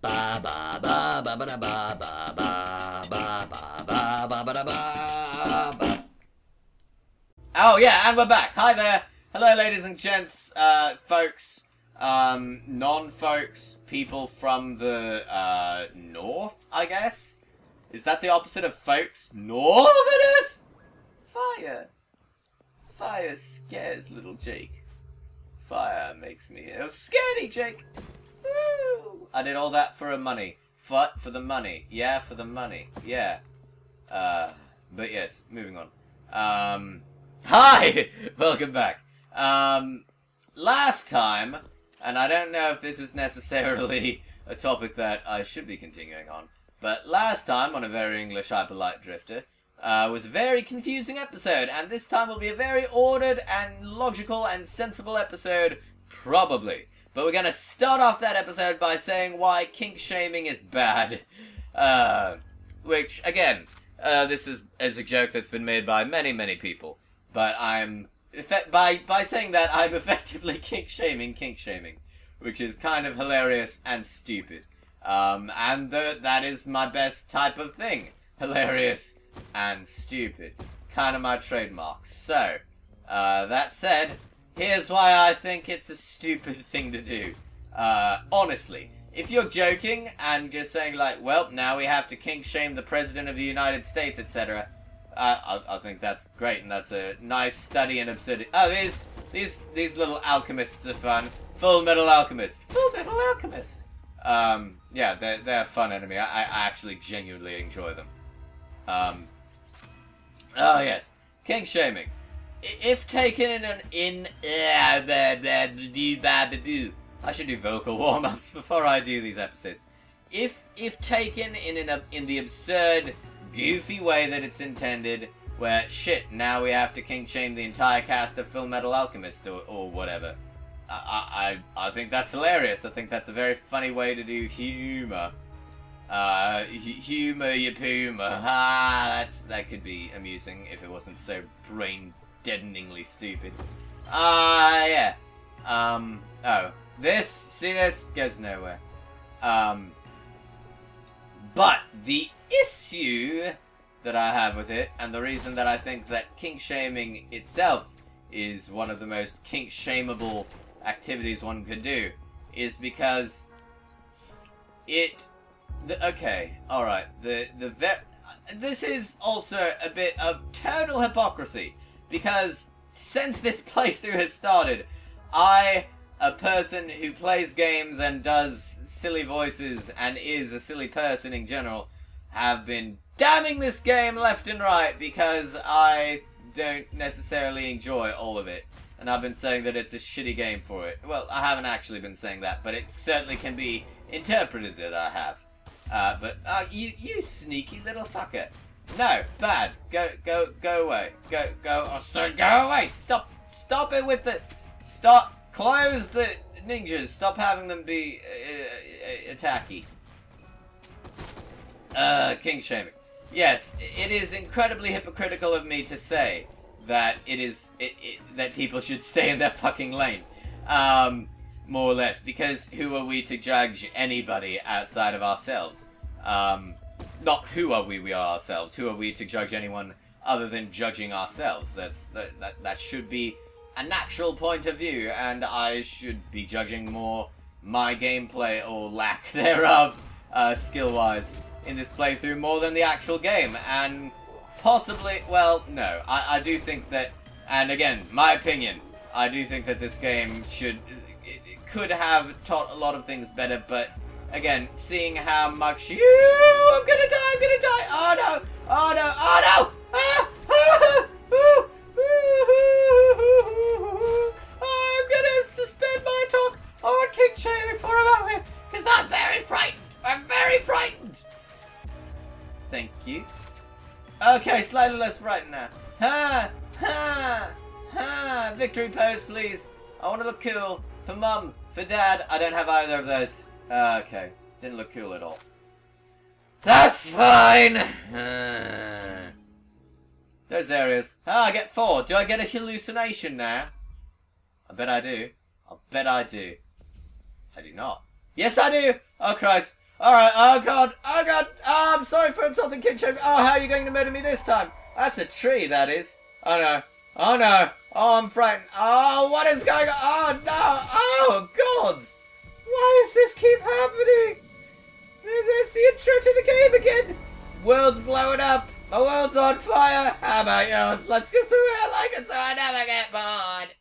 Ba ba ba ba ba da ba ba ba ba ba ba ba ba da ba ba. Oh yeah, and we're back. Hi there. Hello, ladies and gents, folks, non-folks, people from the north, I guess. Is that the opposite of folks? Northerners? Fire. Fire scares little Jake. Fire makes me scaredy Jake. Woo! I did all that for money. For the money. Yeah, for the money. Yeah. But yes, moving on. Hi! Welcome back. Last time, and I don't know if this is necessarily a topic that I should be continuing on, but last time on A Very English Hyperlight Drifter, was a very confusing episode, and this time will be a very ordered and logical and sensible episode, probably. But we're gonna start off that episode by saying why kink shaming is bad. Which, again, this is a joke that's been made by many people. But by saying that, I'm effectively kink shaming, which is kind of hilarious and stupid. And that is my best type of thing. Hilarious and stupid. Kind of my trademark. So, that said, here's why I think it's a stupid thing to do. Honestly, if you're joking and just saying like, well, now we have to kink shame the President of the United States, etc., I think that's great, and that's a nice study in absurdity. Oh, these little alchemists are fun. Full Metal Alchemist. Full Metal Alchemist. Yeah, they're a fun enemy. I actually genuinely enjoy them. Oh yes, kink shaming. If taken I should do vocal warm-ups before I do these episodes. If taken in the absurd, goofy way that it's intended, where shit, now we have to kink shame the entire cast of Full Metal Alchemist or whatever. I think that's hilarious. I think that's a very funny way to do humor. Humor your puma. That could be amusing if it wasn't so brain-deadeningly stupid. Yeah. Oh. See this? Goes nowhere. But the issue that I have with it, and the reason that I think that kink shaming itself is one of the most kink shameable activities one could do, is because okay, alright, this is also a bit of total hypocrisy, because since this playthrough has started, I, a person who plays games and does silly voices and is a silly person in general, have been damning this game left and right because I don't necessarily enjoy all of it. And I've been saying that it's a shitty game for it. Well, I haven't actually been saying that, but it certainly can be interpreted that I have. But you sneaky little fucker. No, bad. Go away. Go. I said go away. Stop it with the. Close the ninjas. Stop having them be attacky. Kink shaming. Yes, it is incredibly hypocritical of me to say that that people should stay in their fucking lane. More or less, because who are we to judge anybody outside of ourselves? Not who are we are ourselves. Who are we to judge anyone other than judging ourselves? That should be a natural point of view, and I should be judging more my gameplay or lack thereof, skill-wise, in this playthrough more than the actual game, and possibly, well, no, I do think that, and again, my opinion, I do think that this game could have taught a lot of things better, but again, seeing how much I'm gonna die, oh no, ah, I'm gonna suspend my talk on kink shaming for a moment, because I'm very frightened, thank you. Okay, slightly less frightened now. Victory pose, please. I want to look cool. For mum, for dad. I don't have either of those. Okay, didn't look cool at all. That's fine. Those areas. I get 4. Do I get a hallucination now? I bet I do. I do not. Yes, I do. Oh, Christ. Alright, oh god, oh, I'm sorry for insulting Kink-Shaming. Oh, how are you going to murder me this time? That's a tree, that is. Oh no, oh no, oh I'm frightened. Oh, what is going on? Oh no, oh gods. Why does this keep happening? There's the intro to the game again. World's blowing up. My world's on fire. How about yours? Let's just do it like it so I never get bored.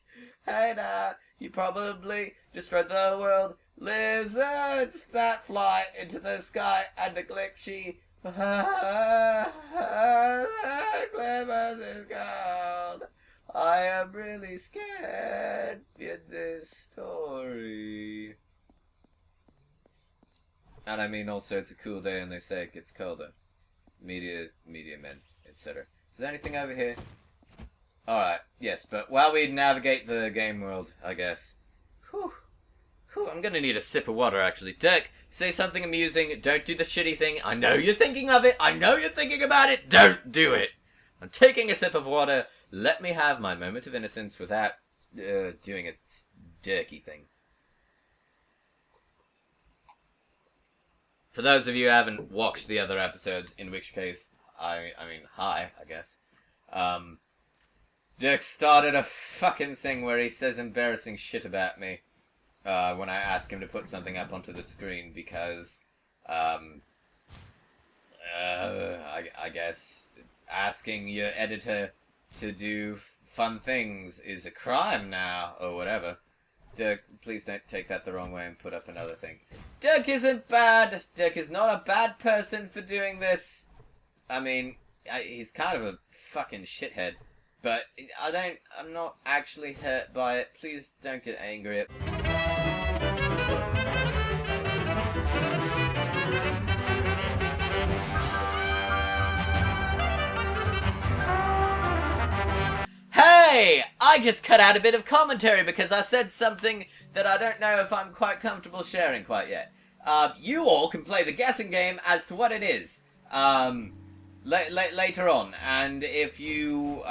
Hey now, you probably destroyed the world. Lizards that fly into the sky and a glitchy. Glimmers is gold. I am really scared in this story. And I mean also it's a cool day and they say it gets colder. Media men, etc. Is there anything over here? Alright, yes, but while we navigate the game world, I guess. Whew, I'm gonna need a sip of water actually. Dirk, say something amusing, don't do the shitty thing. I know you're thinking of it, I know you're thinking about it, don't do it! I'm taking a sip of water, let me have my moment of innocence without doing a dirky thing. For those of you who haven't watched the other episodes, in which case, I mean, hi, I guess. Dirk started a fucking thing where he says embarrassing shit about me when I ask him to put something up onto the screen because, I guess asking your editor to do fun things is a crime now, or whatever. Dirk, please don't take that the wrong way and put up another thing. Dirk isn't bad. Dirk is not a bad person for doing this. I mean, he's kind of a fucking shithead. But I'm not actually hurt by it. Please don't get angry at Hey! I just cut out a bit of commentary because I said something that I don't know if I'm quite comfortable sharing quite yet. You all can play the guessing game as to what it is. Later on, and if you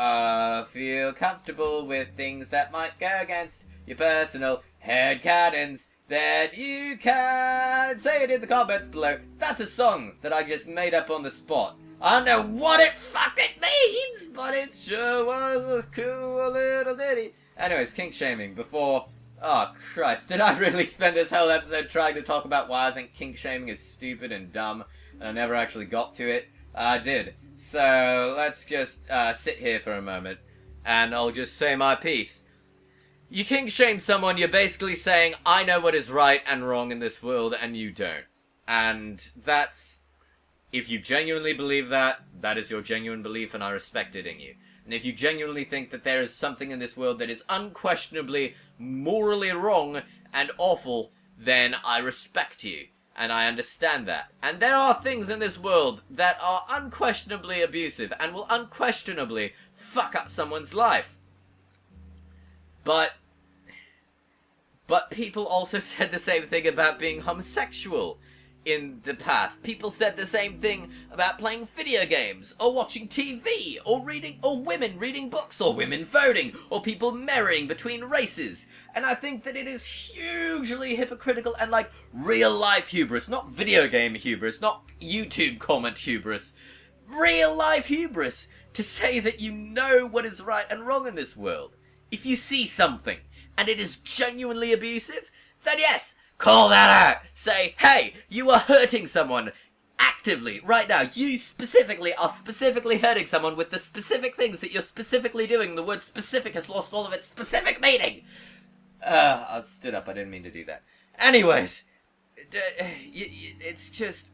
feel comfortable with things that might go against your personal headcanons, then you can say it in the comments below. That's a song that I just made up on the spot. I don't know what it fucking means, but it sure was a cool little ditty. Anyways, kink-shaming before... Oh, Christ, did I really spend this whole episode trying to talk about why I think kink-shaming is stupid and dumb, and I never actually got to it? I did. So, let's just sit here for a moment, and I'll just say my piece. You kink-shame someone, you're basically saying, I know what is right and wrong in this world, and you don't. And that's... If you genuinely believe that, that is your genuine belief, and I respect it in you. And if you genuinely think that there is something in this world that is unquestionably morally wrong and awful, then I respect you. And I understand that. And there are things in this world that are unquestionably abusive and will unquestionably fuck up someone's life. But people also said the same thing about being homosexual in the past. People said the same thing about playing video games, or watching TV, or women reading books, or women voting, or people marrying between races. And I think that it is hugely hypocritical and like real life hubris, not video game hubris, not YouTube comment hubris, real life hubris, to say that you know what is right and wrong in this world. If you see something and it is genuinely abusive, then yes, call that out. Say, hey, you are hurting someone actively right now. You specifically are specifically hurting someone with the specific things that you're specifically doing. The word specific has lost all of its specific meaning. I stood up. I didn't mean to do that. Anyways, it's just...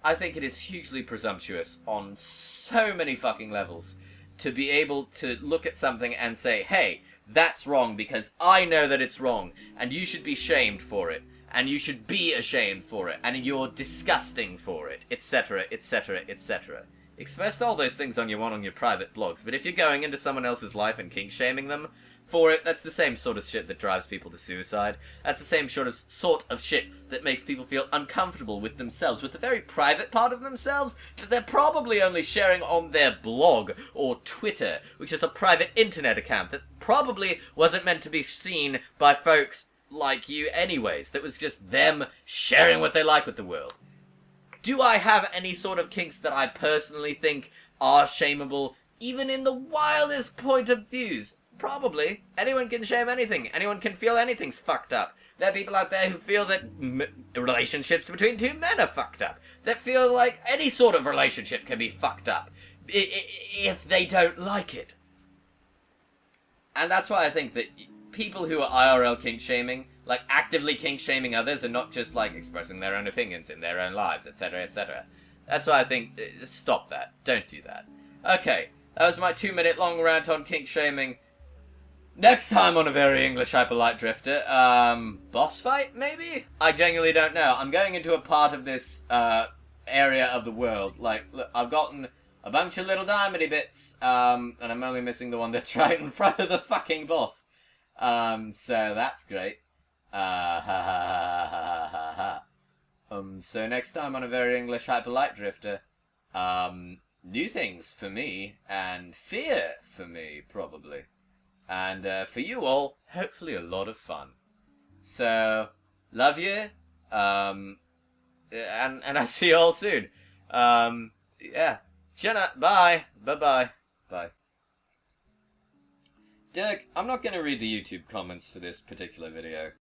I think it is hugely presumptuous on so many fucking levels to be able to look at something and say, hey, that's wrong because I know that it's wrong, and you should be shamed for it. And you should be ashamed for it, and you're disgusting for it, etc., etc., etc. Express all those things on your private blogs, but if you're going into someone else's life and kink-shaming them for it, that's the same sort of shit that drives people to suicide. That's the same sort of shit that makes people feel uncomfortable with themselves, with the very private part of themselves that they're probably only sharing on their blog or Twitter, which is a private internet account that probably wasn't meant to be seen by folks like you anyways. That was just them sharing what they like with the world. Do I have any sort of kinks that I personally think are shameable, even in the wildest point of views? Probably. Anyone can shame anything. Anyone can feel anything's fucked up. There are people out there who feel that relationships between two men are fucked up. That feel like any sort of relationship can be fucked up if they don't like it. And that's why I think that people who are IRL kink shaming, like actively kink shaming others, and not just like expressing their own opinions in their own lives, etc., etc. That's why I think stop that. Don't do that. Okay, that was my 2-minute long rant on kink shaming. Next time on A Very English Hyperlight Drifter, boss fight, maybe? I genuinely don't know. I'm going into a part of this, area of the world. Like, look, I've gotten a bunch of little diamondy bits, and I'm only missing the one that's right in front of the fucking boss. So that's great. So next time on A Very English Hyperlight Drifter, new things for me, and fear for me, probably. And for you all, hopefully a lot of fun. So, love you. And I'll see you all soon. Yeah. Jenna, bye. Bye-bye. Bye. Dirk, I'm not going to read the YouTube comments for this particular video.